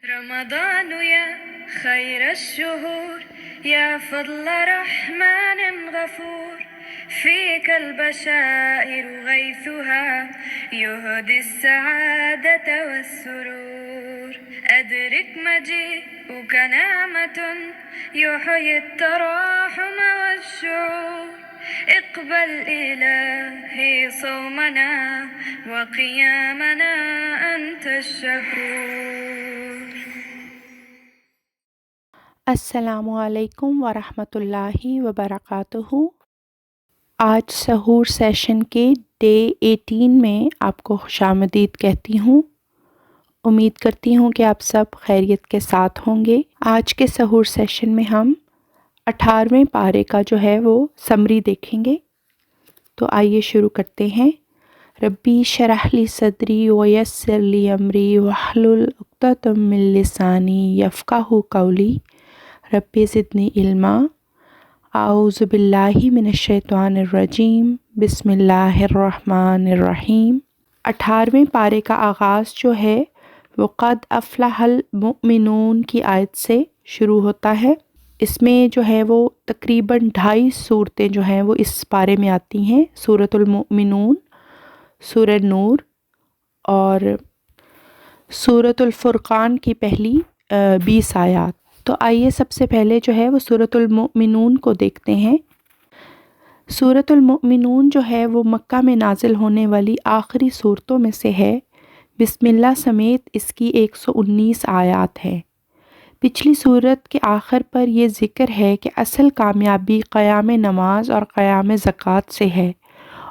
رمضان يا خير الشهور يا فضل رحمن غفور فيك البشائر غيثها يهدي السعادة والسرور أدرك مجيئك نعمة يحيي التراحم والشعور اقبل إلهي صومنا وقيامنا أنت الشكور. السلام علیکم ورحمۃ اللہ وبرکاتہ۔ آج سحور سیشن کے ڈے 18 میں آپ کو خوش آمدید کہتی ہوں۔ امید کرتی ہوں کہ آپ سب خیریت کے ساتھ ہوں گے۔ آج کے سحور سیشن میں ہم 18ویں پارے کا جو ہے وہ سمری دیکھیں گے۔ تو آئیے شروع کرتے ہیں۔ ربی شرح لی صدری ویسر لی امری واحلل عقدۃ من لسانی یفقہوا قولی رب زدنی علما۔ اعوذ باللہ من الشیطان الرجیم، بسم اللہ الرحمن الرحیم۔ 18ویں پارے کا آغاز جو ہے وہ قد افلح المؤمنون کی آیت سے شروع ہوتا ہے۔ اس میں جو ہے وہ تقریباً 2.5 صورتیں جو ہیں وہ اس پارے میں آتی ہیں، سورۃ المؤمنون، سورہ نور اور سورۃ الفرقان کی پہلی 20 آیات۔ تو آئیے سب سے پہلے جو ہے وہ سورۃ المؤمنون کو دیکھتے ہیں۔ سورۃ المؤمنون جو ہے وہ مکہ میں نازل ہونے والی آخری صورتوں میں سے ہے۔ بسم اللہ سمیت اس کی 119 آیات ہیں۔ پچھلی صورت کے آخر پر یہ ذکر ہے کہ اصل کامیابی قیام نماز اور قیام زکوٰۃ سے ہے،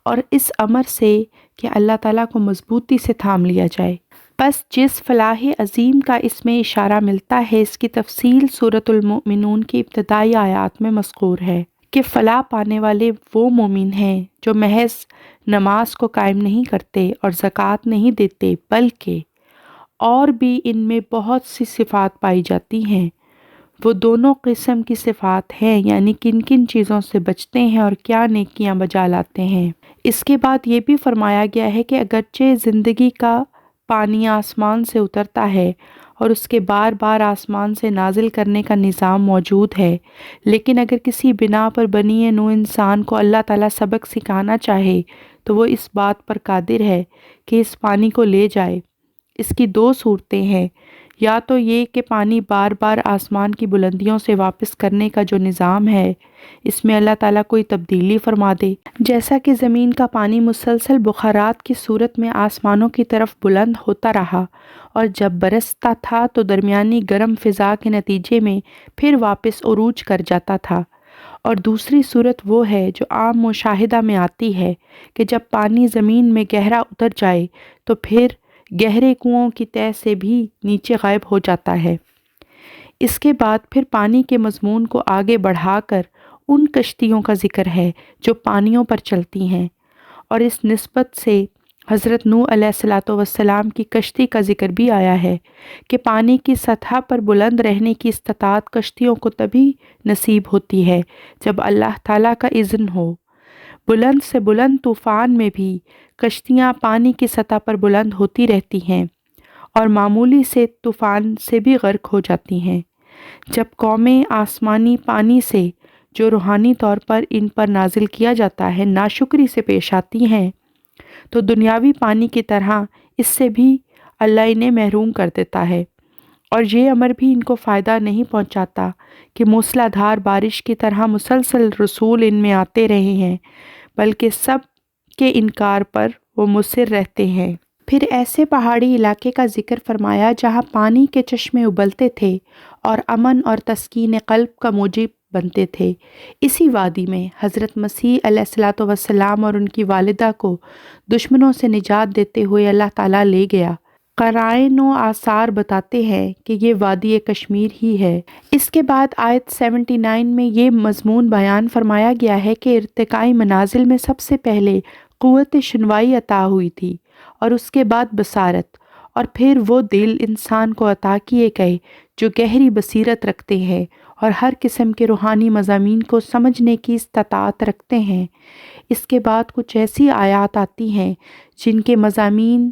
اور اس امر سے کہ اللہ تعالیٰ کو مضبوطی سے تھام لیا جائے۔ بس جس فلاح عظیم کا اس میں اشارہ ملتا ہے، اس کی تفصیل سورۃ المؤمنون کی ابتدائی آیات میں مذکور ہے کہ فلاح پانے والے وہ مومن ہیں جو محض نماز کو قائم نہیں کرتے اور زکوٰۃ نہیں دیتے، بلکہ اور بھی ان میں بہت سی صفات پائی جاتی ہیں۔ وہ دونوں قسم کی صفات ہیں، یعنی کن کن چیزوں سے بچتے ہیں اور کیا نیکیاں بجا لاتے ہیں۔ اس کے بعد یہ بھی فرمایا گیا ہے کہ اگرچہ زندگی کا پانی آسمان سے اترتا ہے اور اس کے بار بار آسمان سے نازل کرنے کا نظام موجود ہے، لیکن اگر کسی بنا پر بنی نوع انسان کو اللہ تعالیٰ سبق سکھانا چاہے تو وہ اس بات پر قادر ہے کہ اس پانی کو لے جائے۔ اس کی 2 صورتیں ہیں، یا تو یہ کہ پانی بار بار آسمان کی بلندیوں سے واپس کرنے کا جو نظام ہے، اس میں اللہ تعالیٰ کوئی تبدیلی فرما دے، جیسا کہ زمین کا پانی مسلسل بخارات کی صورت میں آسمانوں کی طرف بلند ہوتا رہا اور جب برستا تھا تو درمیانی گرم فضا کے نتیجے میں پھر واپس عروج کر جاتا تھا۔ اور دوسری صورت وہ ہے جو عام مشاہدہ میں آتی ہے کہ جب پانی زمین میں گہرا اتر جائے تو پھر گہرے کنوؤں کی تہہ سے بھی نیچے غائب ہو جاتا ہے۔ اس کے بعد پھر پانی کے مضمون کو آگے بڑھا کر ان کشتیوں کا ذکر ہے جو پانیوں پر چلتی ہیں، اور اس نسبت سے حضرت نوح علیہ السلام کی کشتی کا ذکر بھی آیا ہے کہ پانی کی سطح پر بلند رہنے کی استطاعت کشتیوں کو تبھی نصیب ہوتی ہے جب اللہ تعالیٰ کا اذن ہو۔ بلند سے بلند طوفان میں بھی کشتیاں پانی کی سطح پر بلند ہوتی رہتی ہیں اور معمولی سے طوفان سے بھی غرق ہو جاتی ہیں۔ جب قومیں آسمانی پانی سے جو روحانی طور پر ان پر نازل کیا جاتا ہے ناشکری سے پیش آتی ہیں تو دنیاوی پانی کی طرح اس سے بھی اللہ انہیں محروم کر دیتا ہے، اور یہ امر بھی ان کو فائدہ نہیں پہنچاتا کہ موسلا دھار بارش کی طرح مسلسل رسول ان میں آتے رہے ہیں، بلکہ سب کے انکار پر وہ مصر رہتے ہیں۔ پھر ایسے پہاڑی علاقے کا ذکر فرمایا جہاں پانی کے چشمے ابلتے تھے اور امن اور تسکین قلب کا موجب بنتے تھے۔ اسی وادی میں حضرت مسیح علیہ السلام اور ان کی والدہ کو دشمنوں سے نجات دیتے ہوئے اللہ تعالیٰ لے گیا۔ قرائن و آثار بتاتے ہیں کہ یہ وادی کشمیر ہی ہے۔ اس کے بعد آیت 79 میں یہ مضمون بیان فرمایا گیا ہے کہ ارتقائی منازل میں سب سے پہلے قوت شنوائی عطا ہوئی تھی اور اس کے بعد بصارت، اور پھر وہ دل انسان کو عطا کیے گئے جو گہری بصیرت رکھتے ہیں اور ہر قسم کے روحانی مضامین کو سمجھنے کی استطاعت رکھتے ہیں۔ اس کے بعد کچھ ایسی آیات آتی ہیں جن کے مضامین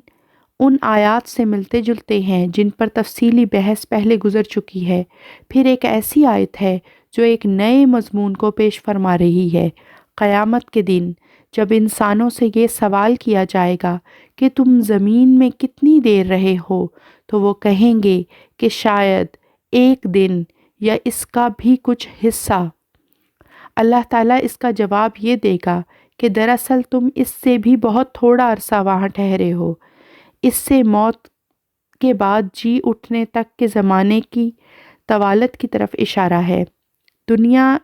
ان آیات سے ملتے جلتے ہیں جن پر تفصیلی بحث پہلے گزر چکی ہے۔ پھر ایک ایسی آیت ہے جو ایک نئے مضمون کو پیش فرما رہی ہے۔ قیامت کے دن جب انسانوں سے یہ سوال کیا جائے گا کہ تم زمین میں کتنی دیر رہے ہو، تو وہ کہیں گے کہ شاید ایک دن یا اس کا بھی کچھ حصہ۔ اللہ تعالیٰ اس کا جواب یہ دے گا کہ دراصل تم اس سے بھی بہت تھوڑا عرصہ وہاں ٹھہرے ہو۔ اس سے موت کے بعد جی اٹھنے تک کے زمانے کی طوالت کی طرف اشارہ ہے۔ دنیا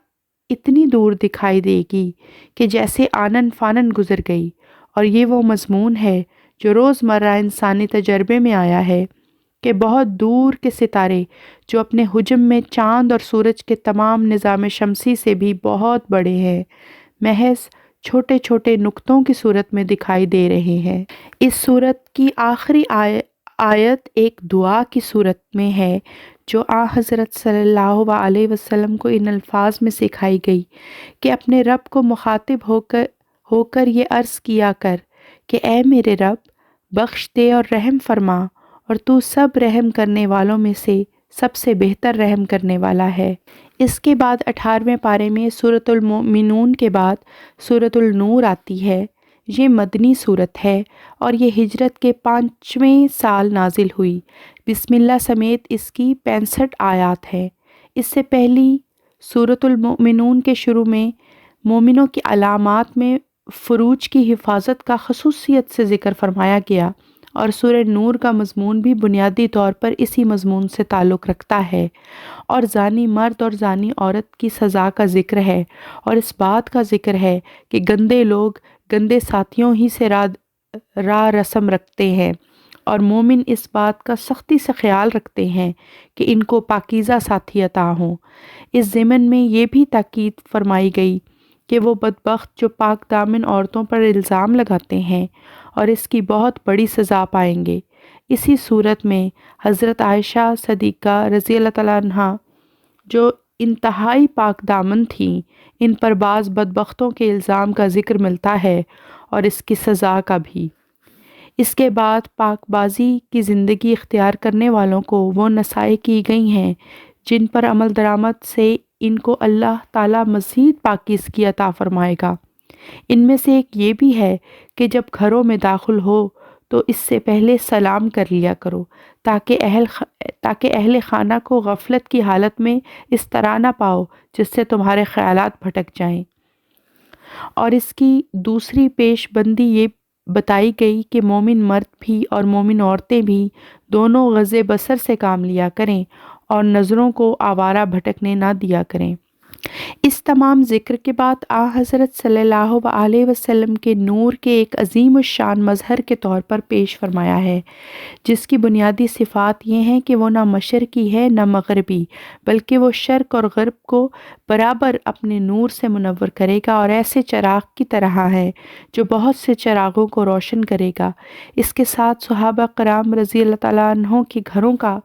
اتنی دور دکھائی دے گی کہ جیسے آنن فانن گزر گئی، اور یہ وہ مضمون ہے جو روزمرہ انسانی تجربے میں آیا ہے کہ بہت دور کے ستارے جو اپنے حجم میں چاند اور سورج کے تمام نظام شمسی سے بھی بہت بڑے ہیں، محض چھوٹے چھوٹے نقطوں کی صورت میں دکھائی دے رہے ہیں۔ اس صورت کی آخری آیت ایک دعا کی صورت میں ہے جو حضرت صلی اللہ علیہ وسلم کو ان الفاظ میں سکھائی گئی کہ اپنے رب کو مخاطب ہو کر یہ عرض کیا کر کہ اے میرے رب، بخش دے اور رحم فرما، اور تو سب رحم کرنے والوں میں سے سب سے بہتر رحم کرنے والا ہے۔ اس کے بعد 18ویں پارے میں سورۃ المؤمنون کے بعد سورۃ النور آتی ہے۔ یہ مدنی صورت ہے اور یہ ہجرت کے 5ویں سال نازل ہوئی۔ بسم اللہ سمیت اس کی 65 آیات ہیں۔ اس سے پہلی سورۃ المؤمنون کے شروع میں مومنوں کی علامات میں فروج کی حفاظت کا خصوصیت سے ذکر فرمایا گیا، اور سورہ نور کا مضمون بھی بنیادی طور پر اسی مضمون سے تعلق رکھتا ہے، اور زانی مرد اور زانی عورت کی سزا کا ذکر ہے، اور اس بات کا ذکر ہے کہ گندے لوگ گندے ساتھیوں ہی سے راہ رسم رکھتے ہیں، اور مومن اس بات کا سختی سے خیال رکھتے ہیں کہ ان کو پاکیزہ ساتھی عطا ہوں۔ اس ضمن میں یہ بھی تاکید فرمائی گئی کہ وہ بدبخت جو پاک دامن عورتوں پر الزام لگاتے ہیں اور اس کی بہت بڑی سزا پائیں گے۔ اسی صورت میں حضرت عائشہ صدیقہ رضی اللہ تعالیٰ عنہا جو انتہائی پاک دامن تھیں، ان پر بعض بدبختوں کے الزام کا ذکر ملتا ہے اور اس کی سزا کا بھی۔ اس کے بعد پاک بازی کی زندگی اختیار کرنے والوں کو وہ نصائح کی گئی ہیں جن پر عمل درآمد سے ان کو اللہ تعالیٰ مزید پاکیزگی عطا فرمائے گا۔ ان میں سے ایک یہ بھی ہے کہ جب گھروں میں داخل ہو تو اس سے پہلے سلام کر لیا کرو تاکہ اہل خانہ کو غفلت کی حالت میں اس طرح نہ پاؤ جس سے تمہارے خیالات بھٹک جائیں۔ اور اس کی دوسری پیش بندی یہ بتائی گئی کہ مومن مرد بھی اور مومن عورتیں بھی دونوں غض بصر سے کام لیا کریں اور نظروں کو آوارہ بھٹکنے نہ دیا کریں۔ اس تمام ذکر کے بعد حضرت صلی اللہ علیہ وسلم کے نور کے ایک عظیم الشان مظہر کے طور پر پیش فرمایا ہے، جس کی بنیادی صفات یہ ہیں کہ وہ نہ مشرقی ہے نہ مغربی، بلکہ وہ شرق اور غرب کو برابر اپنے نور سے منور کرے گا، اور ایسے چراغ کی طرح ہے جو بہت سے چراغوں کو روشن کرے گا۔ اس کے ساتھ صحابہ کرام رضی اللہ تعالیٰ عنہ کے گھروں کا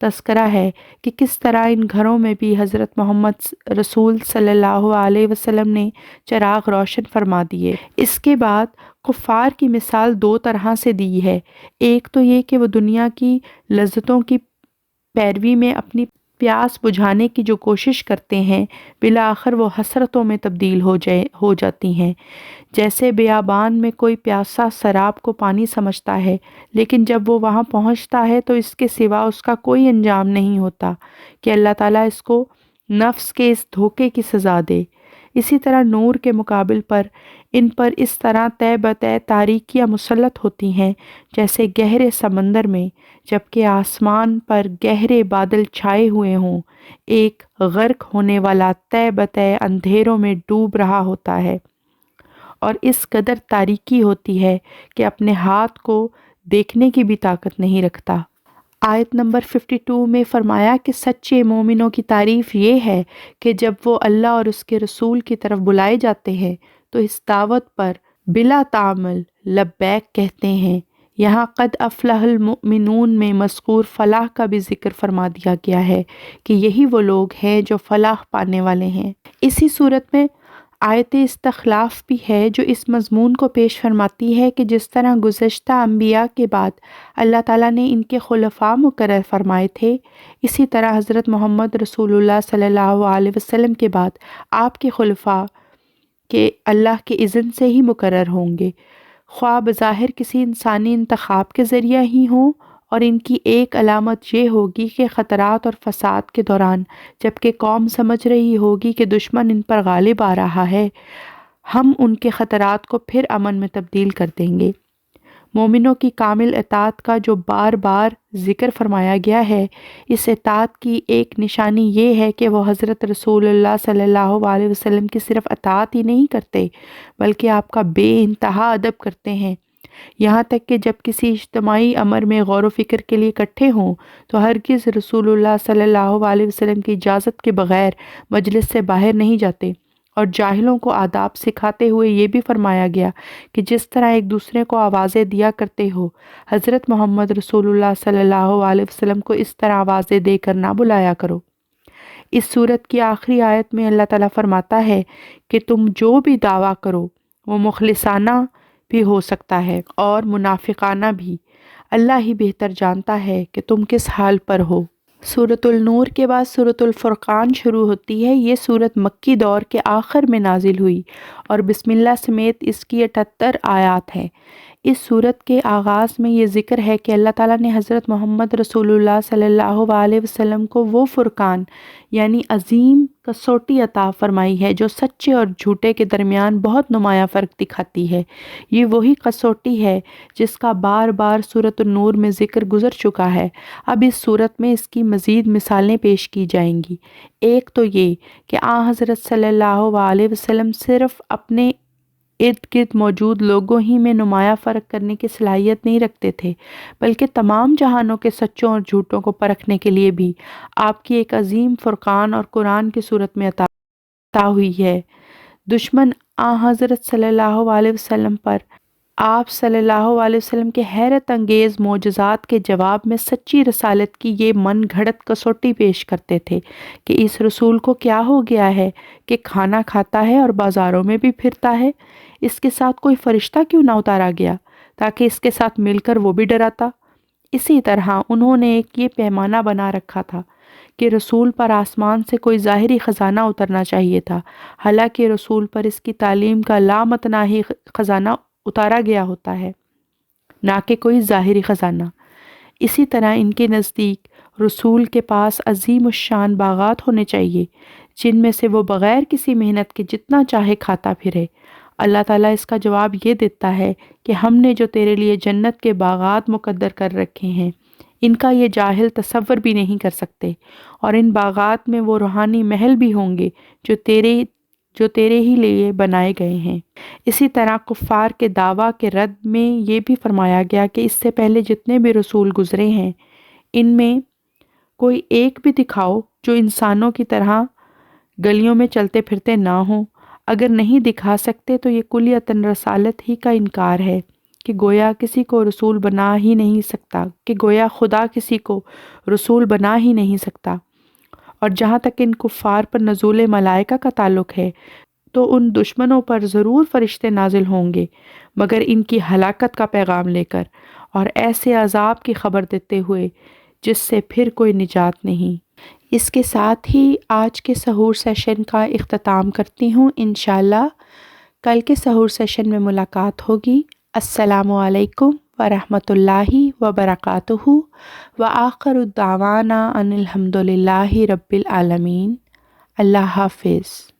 تذکرہ ہے کہ کس طرح ان گھروں میں بھی حضرت محمد رسول صلی اللہ علیہ وسلم نے چراغ روشن فرما دیے۔ اس کے بعد کفار کی مثال دو طرح سے دی ہے۔ ایک تو یہ کہ وہ دنیا کی لذتوں کی پیروی میں اپنی پیاس بجھانے کی جو کوشش کرتے ہیں، بالآخر وہ حسرتوں میں تبدیل ہو جاتی ہیں۔ جیسے بیابان میں کوئی پیاسا سراب کو پانی سمجھتا ہے، لیکن جب وہ وہاں پہنچتا ہے تو اس کے سوا اس کا کوئی انجام نہیں ہوتا کہ اللہ تعالیٰ اس کو نفس کے اس دھوکے کی سزا دے۔ اسی طرح نور کے مقابل پر ان پر اس طرح طے بطے تاریکیاں مسلط ہوتی ہیں جیسے گہرے سمندر میں جبکہ آسمان پر گہرے بادل چھائے ہوئے ہوں، ایک غرق ہونے والا طے بطے اندھیروں میں ڈوب رہا ہوتا ہے، اور اس قدر تاریکی ہوتی ہے کہ اپنے ہاتھ کو دیکھنے کی بھی طاقت نہیں رکھتا۔ آیت نمبر 52 میں فرمایا کہ سچے مومنوں کی تعریف یہ ہے کہ جب وہ اللہ اور اس کے رسول کی طرف بلائے جاتے ہیں تو اس دعوت پر بلا تعامل لبیک کہتے ہیں۔ یہاں قد افلح المؤمنون میں مذکور فلاح کا بھی ذکر فرما دیا گیا ہے کہ یہی وہ لوگ ہیں جو فلاح پانے والے ہیں۔ اسی صورت میں آیت استخلاف بھی ہے جو اس مضمون کو پیش فرماتی ہے کہ جس طرح گزشتہ انبیاء کے بعد اللہ تعالیٰ نے ان کے خلفاء مقرر فرمائے تھے، اسی طرح حضرت محمد رسول اللہ صلی اللہ علیہ وسلم کے بعد آپ کے خلفاء کے اللہ کے اذن سے ہی مقرر ہوں گے، خواہ بظاہر کسی انسانی انتخاب کے ذریعہ ہی ہوں، اور ان کی ایک علامت یہ ہوگی کہ خطرات اور فساد کے دوران جبکہ قوم سمجھ رہی ہوگی کہ دشمن ان پر غالب آ رہا ہے، ہم ان کے خطرات کو پھر امن میں تبدیل کر دیں گے۔ مومنوں کی کامل اطاعت کا جو بار بار ذکر فرمایا گیا ہے، اس اطاعت کی ایک نشانی یہ ہے کہ وہ حضرت رسول اللہ صلی اللہ علیہ وسلم کی صرف اطاعت ہی نہیں کرتے بلکہ آپ کا بے انتہا ادب کرتے ہیں، یہاں تک کہ جب کسی اجتماعی امر میں غور و فکر کے لیے اکٹھے ہوں تو ہرگز رسول اللہ صلی اللہ علیہ وسلم کی اجازت کے بغیر مجلس سے باہر نہیں جاتے، اور جاہلوں کو آداب سکھاتے ہوئے یہ بھی فرمایا گیا کہ جس طرح ایک دوسرے کو آوازیں دیا کرتے ہو، حضرت محمد رسول اللہ صلی اللہ علیہ وسلم کو اس طرح آوازیں دے کر نہ بلایا کرو۔ اس سورت کی آخری آیت میں اللہ تعالیٰ فرماتا ہے کہ تم جو بھی دعویٰ کرو وہ مخلصانہ بھی ہو سکتا ہے اور منافقانہ بھی، اللہ ہی بہتر جانتا ہے کہ تم کس حال پر ہو۔ سورۃ النور کے بعد سورۃ الفرقان شروع ہوتی ہے۔ یہ سورت مکی دور کے آخر میں نازل ہوئی اور بسم اللہ سمیت اس کی 78 آیات ہیں۔ اس سورت کے آغاز میں یہ ذکر ہے کہ اللہ تعالیٰ نے حضرت محمد رسول اللہ صلی اللہ علیہ وسلم کو وہ فرقان یعنی عظیم کسوٹی عطا فرمائی ہے جو سچے اور جھوٹے کے درمیان بہت نمایاں فرق دکھاتی ہے۔ یہ وہی کسوٹی ہے جس کا بار بار سورۃ النور میں ذکر گزر چکا ہے۔ اب اس سورت میں اس کی مزید مثالیں پیش کی جائیں گی۔ ایک تو یہ کہ آن حضرت صلی اللہ علیہ وسلم صرف اپنے ارد گرد موجود لوگوں ہی میں نمایاں فرق کرنے کی صلاحیت نہیں رکھتے تھے بلکہ تمام جہانوں کے سچوں اور جھوٹوں کو پرکھنے کے لیے بھی آپ کی ایک عظیم فرقان اور قرآن کی صورت میں عطا ہوئی ہے۔ دشمن آن حضرت صلی اللہ علیہ وسلم پر آپ صلی اللہ علیہ وسلم کے حیرت انگیز معجزات کے جواب میں سچی رسالت کی یہ من گھڑت کسوٹی پیش کرتے تھے کہ اس رسول کو کیا ہو گیا ہے کہ کھانا کھاتا ہے اور بازاروں میں بھی پھرتا ہے، اس کے ساتھ کوئی فرشتہ کیوں نہ اتارا گیا تاکہ اس کے ساتھ مل کر وہ بھی ڈراتا۔ اسی طرح انہوں نے ایک یہ پیمانہ بنا رکھا تھا کہ رسول پر آسمان سے کوئی ظاہری خزانہ اترنا چاہیے تھا، حالانکہ رسول پر اس کی تعلیم کا لامتناہی خزانہ اتارا گیا ہوتا ہے، نہ کہ کوئی ظاہری خزانہ۔ اسی طرح ان کے نزدیک رسول کے پاس عظیم الشان باغات ہونے چاہیے جن میں سے وہ بغیر کسی محنت کے جتنا چاہے کھاتا پھرے۔ اللہ تعالیٰ اس کا جواب یہ دیتا ہے کہ ہم نے جو تیرے لیے جنت کے باغات مقدر کر رکھے ہیں ان کا یہ جاہل تصور بھی نہیں کر سکتے، اور ان باغات میں وہ روحانی محل بھی ہوں گے جو تیرے ہی لیے بنائے گئے ہیں۔ اسی طرح کفار کے دعویٰ کے رد میں یہ بھی فرمایا گیا کہ اس سے پہلے جتنے بھی رسول گزرے ہیں ان میں کوئی ایک بھی دکھاؤ جو انسانوں کی طرح گلیوں میں چلتے پھرتے نہ ہوں۔ اگر نہیں دکھا سکتے تو یہ کلیتاً رسالت ہی کا انکار ہے کہ گویا کسی کو رسول بنا ہی نہیں سکتا، کہ گویا خدا کسی کو رسول بنا ہی نہیں سکتا۔ اور جہاں تک ان کفار پر نزول ملائکہ کا تعلق ہے تو ان دشمنوں پر ضرور فرشتے نازل ہوں گے مگر ان کی ہلاکت کا پیغام لے کر اور ایسے عذاب کی خبر دیتے ہوئے جس سے پھر کوئی نجات نہیں۔ اس کے ساتھ ہی آج کے سحور سیشن کا اختتام کرتی ہوں۔ انشاءاللہ کل کے سحور سیشن میں ملاقات ہوگی۔ السلام علیکم ورحمۃ اللہ وبرکاتہ، وآخر دعوانا ان الحمد للہ رب العالمین۔ اللہ حافظ۔